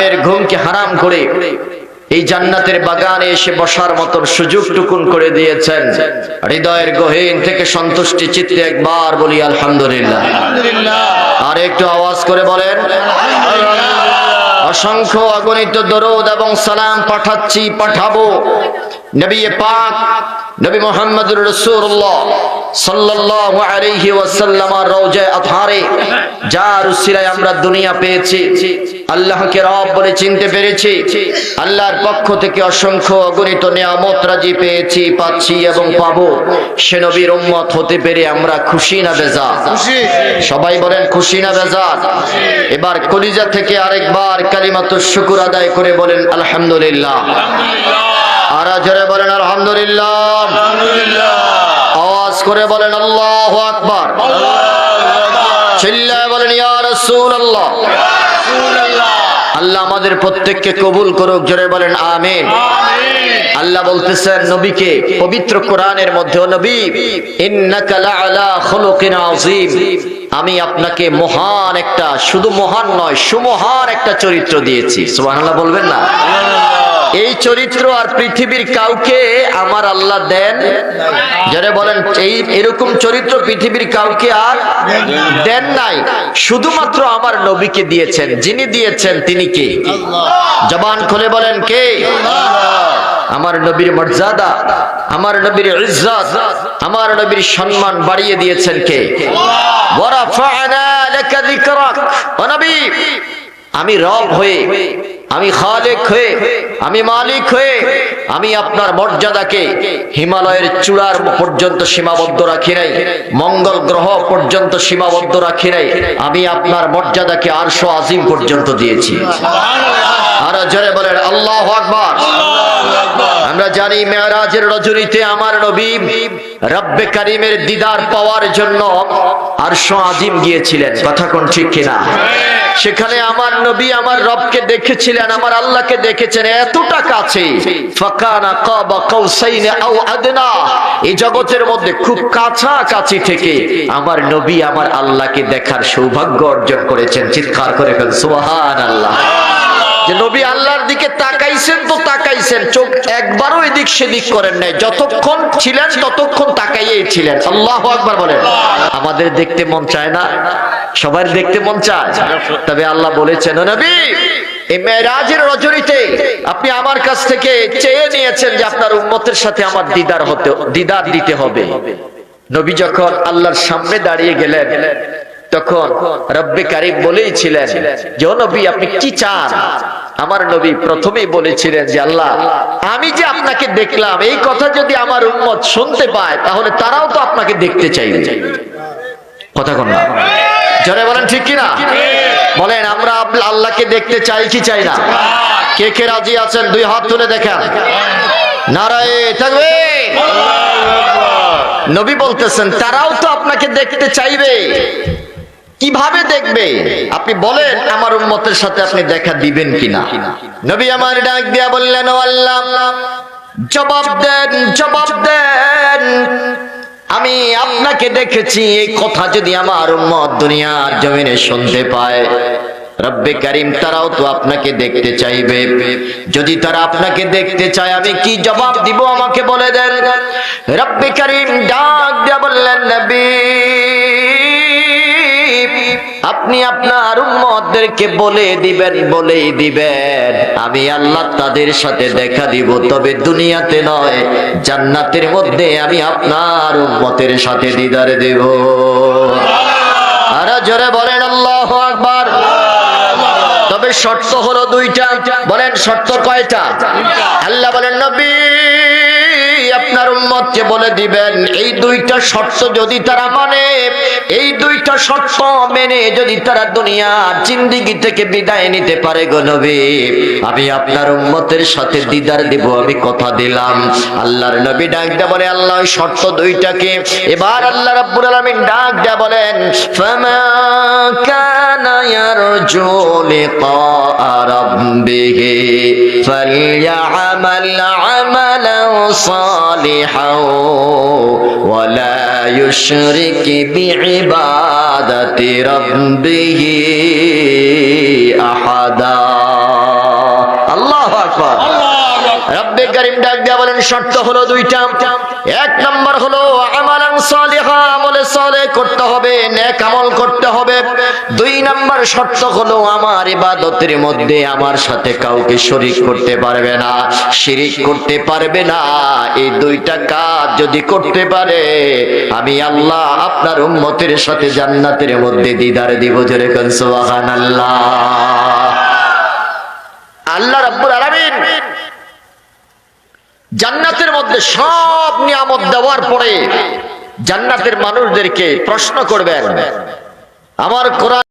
এর ঘুমকে হারাম করে এই জান্নাতের বাগানে এসে বসার মতো সুযোগ টুকুন করে দিয়েছেন। হৃদয়ের গহীন থেকে সন্তুষ্টি চিত্তে একবার বলি আলহামদুলিল্লাহ। আর একটু আওয়াজ করে বলেন অসংখ্য অগণিত দরুদ এবং সালাম পাঠাচ্ছি, পাঠাবো নবী পাক নবী মুহাম্মদুর রাসূলুল্লাহ সাল্লাল্লাহু আলাইহি ওয়াসাল্লামের রওজা আতহারে, যার উসিলায় আমরা দুনিয়া পেয়েছি, আল্লাহকে রব বলে চিনতে পেরেছি, আল্লাহর পক্ষ থেকে অসংখ্য অগণিত নিয়ামত রাজি পেয়েছি, পাচ্ছি এবং পাবো। সে নবীর উম্মত হতে পেরে আমরা খুশি না বেজার? সবাই বলেন খুশি না বেজার? এবার কলিজা থেকে আরেকবার কালিমাতুশ শুকর আদায় করে বলেন আলহামদুলিল্লাহ। আর জোরে বলেন আলহামদুলিল্লাহ। আওয়াজ করে বলেন আল্লাহু আকবার। চিল্লায়ে বলেন ইয়া রাসূলুল্লাহ। আল্লাহ আমাদের প্রত্যেককে কবুল করুক, জোরে বলেন আমিন। আল্লাহ বলতেছেন নবীকে পবিত্র কোরআনের মধ্যে, নবী ইন্নাকা লাআলা খুলুকিন আযীম, আমি আপনাকে মহান একটা, শুধু মহান নয় সুমহান একটা চরিত্র দিয়েছি। সুবহানাল্লাহ বলবেন না? এই চরিত্র আর পৃথিবীর কাউকে আমার আল্লাহ দেন, যারা বলেন এই এরকম চরিত্র পৃথিবীর কাউকে আর দেন নাই, শুধুমাত্র আমার নবীকে দিয়েছেন। যিনি দিয়েছেন তিনি কে? জবান খুলে বলেন কে? আমার নবীর মর্যাদা, আমার নবীর ইজ্জত, আমার নবীর সম্মান বাড়িয়ে দিয়েছেন কে? ওয়া রাফা'না লাকা যিকরাক। ও নবী, আমি রব হয়ে, আমি খালিক হয়ে, আমি মালিক হয়ে আমি আপনার মর্যাদাকে হিমালয়ের চূড়ার পর্যন্ত সীমাবদ্ধ রাখি নাই, মঙ্গল গ্রহ পর্যন্ত সীমাবদ্ধ রাখি নাই, আমি আপনার মর্যাদাকে আরশ আজিম পর্যন্ত দিয়েছি। আর জোরে বলেন আল্লাহু আকবার। আমরা জানি মেরাজের রজনীতে আমার নবী রব্বে কারীমের দিদার পাওয়ার জন্য আরশ আজিম গিয়েছিলেন। কথা কোন ঠিক কিনা? সেখানে আমার নবী আমার রবকে দেখেছিলেন, আমার আল্লাহকে দেখেছেন এতটা কাছে। ফাকানা কাবা কাউসাইন আও আদনা, এই জগতের মধ্যে খুব কাছাকাছি থেকে আমার নবী আমার আল্লাহকে দেখার সৌভাগ্য অর্জন করেছেন। চিৎকার করে বলেন সুবহানাল্লাহ। যে নবী আল্লাহর দিকে তাকাইছেন তো তাকাইছেন, চোখ একবারও এদিক সেদিক করেন নাই, যতক্ষণ ছিলেন ততক্ষণ তাকাইয়েই ছিলেন। আল্লাহু আকবার বলেন। আমাদের দেখতে মন চায় না? সবার দেখতে মন চায়, তবে আল্লাহ বলেছেন ও নবী এই মেরাজের রজনীতে আপনি আমার কাছ থেকে চেয়ে নিয়েছেন যে আপনার উম্মতের সাথে আমার দিদার দিতে হবে। নবী যখন আল্লাহর সামনে দাঁড়িয়ে গেলেন তখন রব্বে কারীম বলেইছিলেন যে ও নবী আপনি কি চান? আমার নবী প্রথমেই বলেছিলেন যে আল্লাহ আমি যে আপনাকে দেখলাম এই কথা যদি আমার উম্মত শুনতে পায় তাহলে তারাও তো আপনাকে দেখতে চাইবে। কথা কোন না? জোরে বলেন ঠিক কিনা? বলেন আমরা আল্লাহকে দেখতে চাই কি চাই না? কে কে রাজি আছেন দুই হাত তুলে দেখান। নারায়ে তাকবীর। নবী বলতেছেন তারাও তো আপনাকে দেখতে চাইবে। কিভাবে দেখবে? আপনি বলেন আমার উম্মতের সাথে আপনি দেখা দিবেন কিনা? নবী আমার ডাক দিয়া বললেন ও আল্লাহ জবাব দেন, জবাব দেন। আমি আপনাকে দেখেছি এই কথা যদি আমার উম্মত দুনিয়ার জমিনে শুনতে পায়, রব্বে কারীম তারাও তো আপনাকে দেখতে চাইবে। যদি তারা আপনাকে দেখতে চায় আমি কি জবাব দিব আমাকে বলে দেন। রব্বে কারীম ডাক দিয়া বললেন নবী আপনি আপনার উম্মতদেরকে বলেই দিবেন আমি আল্লাহ তাদের সাথে দেখা দিব, তবে দুনিয়াতে নয় জান্নাতের মধ্যে আমি আপনার উম্মতের সাথে দিদার দেব। আর জোরে বলেন আল্লাহু আকবার। তবে শর্ত হলো দুইটা। বলেন শর্ত কয়টা? আল্লাহ বলেন নবী আপনার উম্মতকে বলে দিবেন এই দুইটা শর্ত যদি তারা মানে, এই দুইটা শর্ত মেনে যদি তারা দুনিয়ার জিন্দেগি থেকে বিদায় নিতে পারে গো নবী আমি আপনার উম্মতের সাথে দিদার দেব, আমি কথা দিলাম। আল্লাহর নবী ডাক দেয়া বলে আল্লাহ ওই শর্ত দুইটাকে। এবার আল্লাহ রাব্বুল আলামিন ডাক দেয়া বলেন ফামা কানা ইয়ারজু লিকা রাব্বিহি ফালইআমাল আমালান সালিহান ওয়া লা ইউশরিক বিইবাদাতি রাব্বিহি আহাদা। ডাক দিয়া বলেন শর্ত হলো দুইটা। এক নাম্বার হলো আমালান সালিহা, আমলে সালেহ করতে হবে, নেক আমল করতে হবে। দুই নাম্বার শর্ত হলো আমার ইবাদতের মধ্যে আমার সাথে কাউকে শরীক করতে পারবে না, শিরিক করতে পারবে না। এই দুইটা কাজ যদি করতে পারে আমি আল্লাহ আপনার উম্মতের সাথে জান্নাতের মধ্যে দিদার দিব। জোরে কোন সুবহানাল্লাহ। আল্লাহ রাব্বুল আলামিন জান্নাতের মধ্যে সব নিয়ামত দেওয়ার পরে জান্নাতের মানুষদেরকে প্রশ্ন করবেন। আমার কোরআন